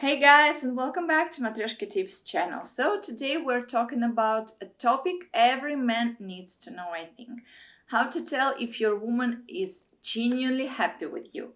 Hey guys, and welcome back to Matryoshka Tips channel. So today we're talking about a topic every man needs to know, I think. How to tell if your woman is genuinely happy with you.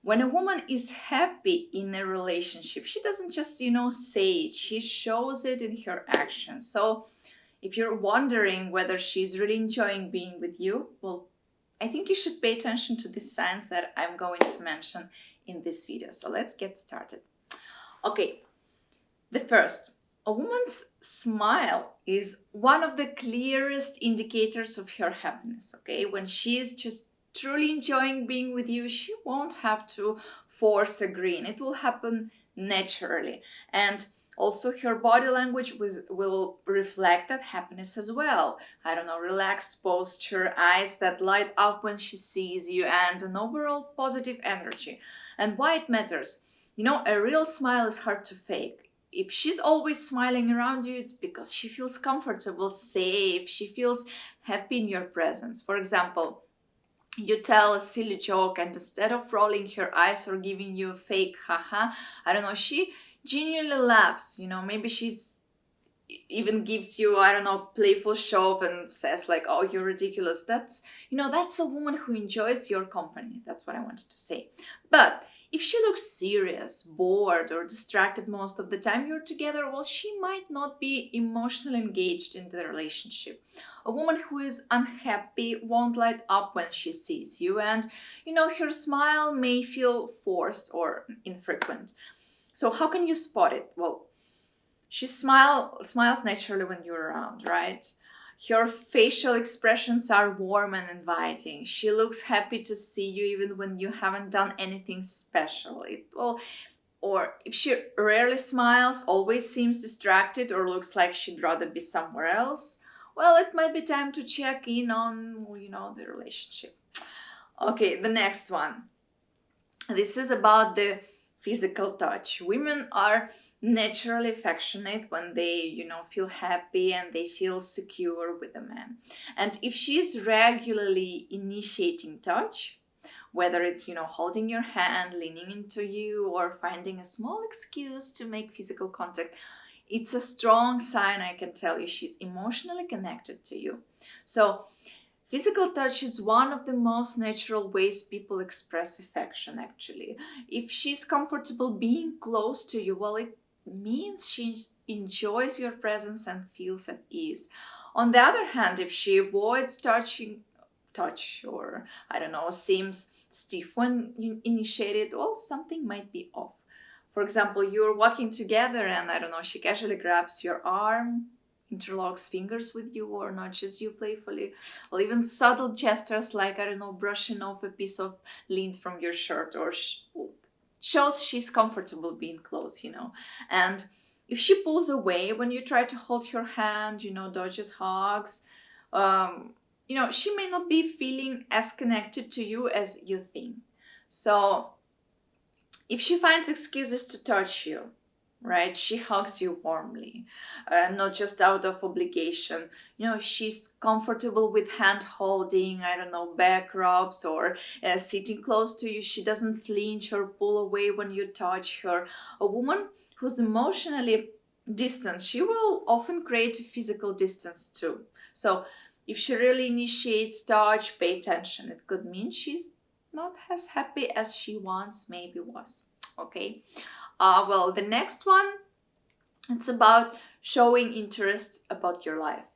When a woman is happy in a relationship, she doesn't just, say it, she shows it in her actions. So if you're wondering whether she's really enjoying being with you, well, I think you should pay attention to the signs that I'm going to mention in this video. So let's get started. Okay, the first, a woman's smile is one of the clearest indicators of her happiness. Okay, when she's just truly enjoying being with you, she won't have to force a grin. It will happen naturally. And also, her body language will reflect that happiness as well. I don't know, relaxed posture, eyes that light up when she sees you, and an overall positive energy. And why it matters? A real smile is hard to fake. If she's always smiling around you, it's because she feels comfortable, safe, she feels happy in your presence. For example, you tell a silly joke, and instead of rolling her eyes or giving you a fake haha, I don't know, she genuinely laughs. Maybe she's even gives you, I don't know, playful shove and says like, oh, you're ridiculous. That's a woman who enjoys your company. That's what I wanted to say. But if she looks serious, bored, or distracted most of the time you're together, well, she might not be emotionally engaged in the relationship. A woman who is unhappy won't light up when she sees you, and her smile may feel forced or infrequent. So how can you spot it? Well, she smiles naturally when you're around, right? Her facial expressions are warm and inviting. She looks happy to see you even when you haven't done anything special. Or if she rarely smiles, always seems distracted, or looks like she'd rather be somewhere else, well, it might be time to check in on, the relationship. Okay, the next one. This is about the physical touch. Women are naturally affectionate when they, feel happy and they feel secure with a man. And if she's regularly initiating touch, whether it's, holding your hand, leaning into you, or finding a small excuse to make physical contact, it's a strong sign, I can tell you, she's emotionally connected to you. So physical touch is one of the most natural ways people express affection, actually. If she's comfortable being close to you, well, it means she enjoys your presence and feels at ease. On the other hand, if she avoids touch, or I don't know, seems stiff when you initiate it, well, something might be off. For example, you're walking together and I don't know, she casually grabs your arm, interlocks fingers with you, or nudges you playfully, or even subtle gestures like, I don't know, brushing off a piece of lint from your shirt, or shows she's comfortable being close. And if she pulls away when you try to hold her hand, dodges hugs, she may not be feeling as connected to you as you think. So if she finds excuses to touch you, right, she hugs you warmly, not just out of obligation. She's comfortable with hand holding, I don't know, back rubs, or sitting close to you. She doesn't flinch or pull away when you touch her. A woman who's emotionally distant, she will often create a physical distance too. So if she really initiates touch, pay attention. It could mean she's not as happy as she once maybe was. Okay. Well, the next one, it's about showing interest about your life.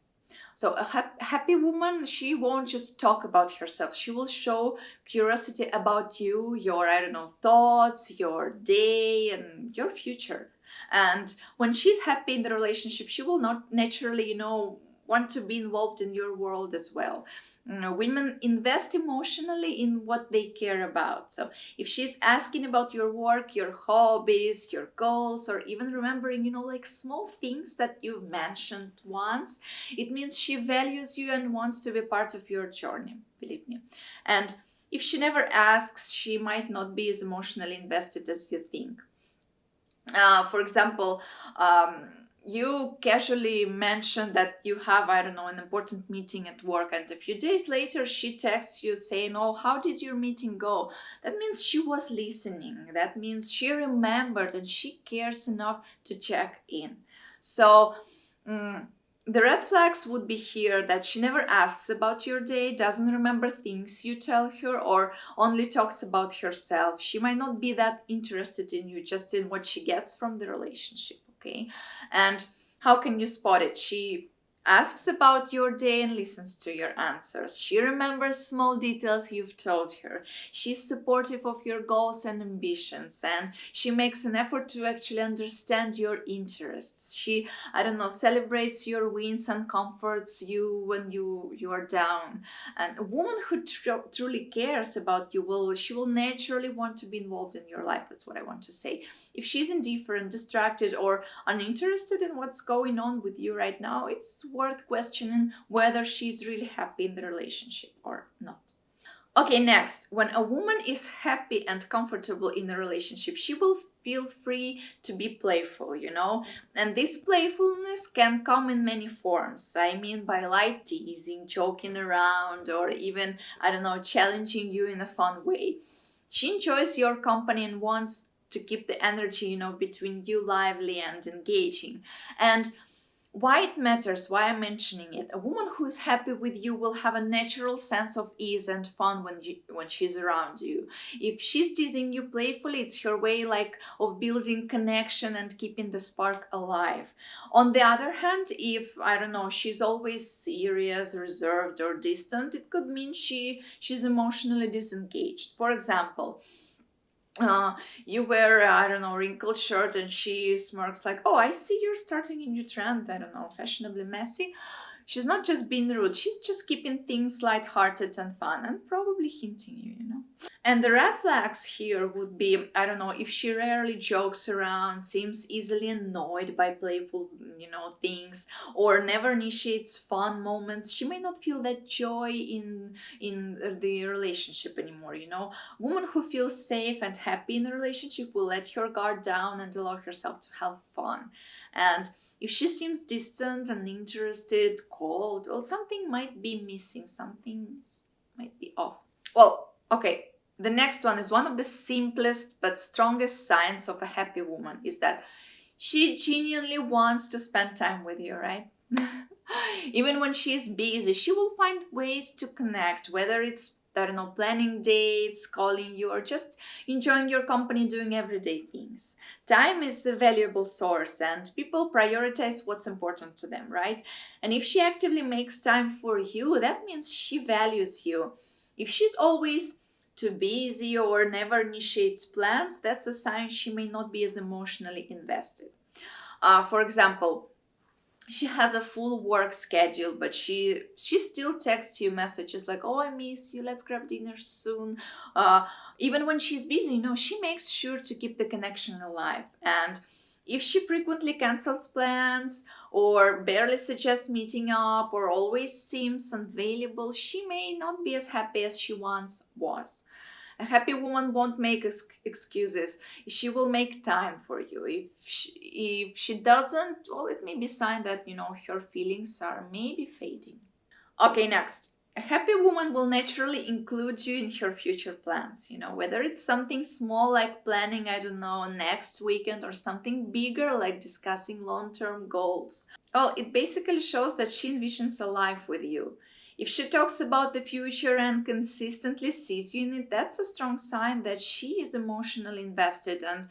So a happy woman, she won't just talk about herself. She will show curiosity about you, your, I don't know, thoughts, your day, and your future. And when she's happy in the relationship, she will not naturally, want to be involved in your world as well. Women invest emotionally in what they care about. So if she's asking about your work, your hobbies, your goals, or even remembering, like small things that you've mentioned once, it means she values you and wants to be part of your journey, believe me. And if she never asks, she might not be as emotionally invested as you think. For example, you casually mention that you have, I don't know, an important meeting at work, and a few days later she texts you saying, oh, how did your meeting go? That means she was listening. That means she remembered and she cares enough to check in. So, the red flags would be here that she never asks about your day, doesn't remember things you tell her, or only talks about herself. She might not be that interested in you, just in what she gets from the relationship, okay? And how can you spot it? She asks about your day and listens to your answers. She remembers small details you've told her. She's supportive of your goals and ambitions, and she makes an effort to actually understand your interests. She, I don't know, celebrates your wins and comforts you when you are down. And a woman who truly cares about you she will naturally want to be involved in your life. That's what I want to say. If she's indifferent, distracted, or uninterested in what's going on with you right now, it's worth questioning whether she's really happy in the relationship or not. Okay, next, when a woman is happy and comfortable in a relationship, she will feel free to be playful, and this playfulness can come in many forms. I mean, by light teasing, joking around, or even, I don't know, challenging you in a fun way. She enjoys your company and wants to keep the energy, between you lively and engaging. And why it matters, why I'm mentioning it. A woman who is happy with you will have a natural sense of ease and fun when she's around you. If she's teasing you playfully, it's her way of building connection and keeping the spark alive. On the other hand, if, I don't know, she's always serious, reserved, or distant, it could mean she's emotionally disengaged. For example, you wear, I don't know, wrinkled shirt, and she smirks like, oh, I see you're starting a new trend, I don't know, fashionably messy. She's not just being rude, she's just keeping things lighthearted and fun, and probably hinting you. And the red flags here would be, I don't know, if she rarely jokes around, seems easily annoyed by playful, things, or never initiates fun moments, she may not feel that joy in the relationship anymore. Woman who feels safe and happy in the relationship will let her guard down and allow herself to have fun. And if she seems distant, uninterested, cold, well, something might be missing, something might be off. Well, okay, the next one is one of the simplest but strongest signs of a happy woman is that she genuinely wants to spend time with you, right? Even when she's busy, she will find ways to connect, whether it's, I don't know, planning dates, calling you, or just enjoying your company, doing everyday things. Time is a valuable source, and people prioritize what's important to them, right? And if she actively makes time for you, that means she values you. If she's always too busy or never initiates plans, that's a sign she may not be as emotionally invested. For example, she has a full work schedule, but she still texts you messages like, oh, I miss you, let's grab dinner soon. Even when she's busy, she makes sure to keep the connection alive. And if she frequently cancels plans or barely suggests meeting up or always seems unavailable, she may not be as happy as she once was. A happy woman won't make excuses. She will make time for you. If she doesn't, well, it may be a sign that, her feelings are maybe fading. Okay, next. A happy woman will naturally include you in her future plans, whether it's something small like planning, I don't know, next weekend, or something bigger like discussing long-term goals. Oh, it basically shows that she envisions a life with you. If she talks about the future and consistently sees you in it, that's a strong sign that she is emotionally invested and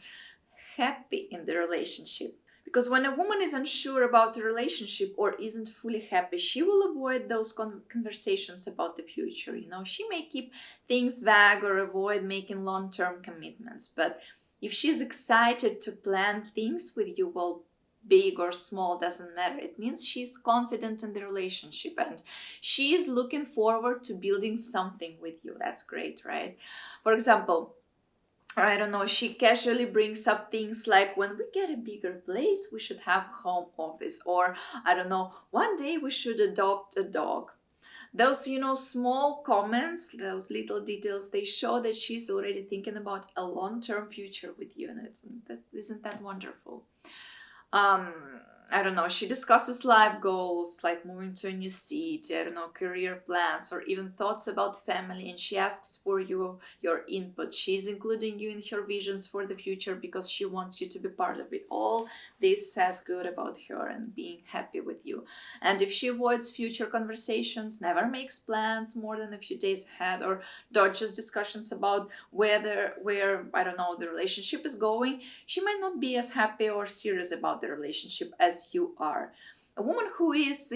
happy in the relationship. Because when a woman is unsure about a relationship or isn't fully happy, she will avoid those conversations about the future. She may keep things vague or avoid making long-term commitments. But if she's excited to plan things with you, well, big or small, doesn't matter. It means she's confident in the relationship and she is looking forward to building something with you. That's great, right? For example, I don't know, she casually brings up things like, when we get a bigger place, we should have home office, or I don't know, one day we should adopt a dog. Those, small comments, those little details, they show that she's already thinking about a long-term future with you, and isn't that wonderful? I don't know, she discusses life goals like moving to a new city, I don't know, career plans, or even thoughts about family, and she asks for your input. She's including you in her visions for the future because she wants you to be part of it. All this says good about her and being happy with you. And if she avoids future conversations, never makes plans more than a few days ahead, or dodges discussions about where I don't know the relationship is going, she might not be as happy or serious about the relationship as you are. A woman who is,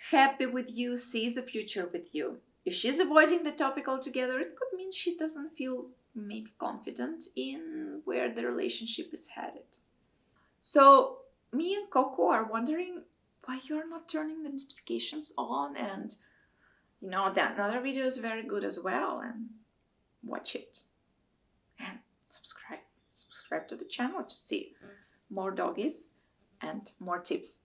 happy with you sees a future with you. If she's avoiding the topic altogether, it could mean she doesn't feel maybe confident in where the relationship is headed. So, me and Coco are wondering why you're not turning the notifications on, and that another video is very good as well, and watch it and subscribe to the channel to see more doggies and more tips.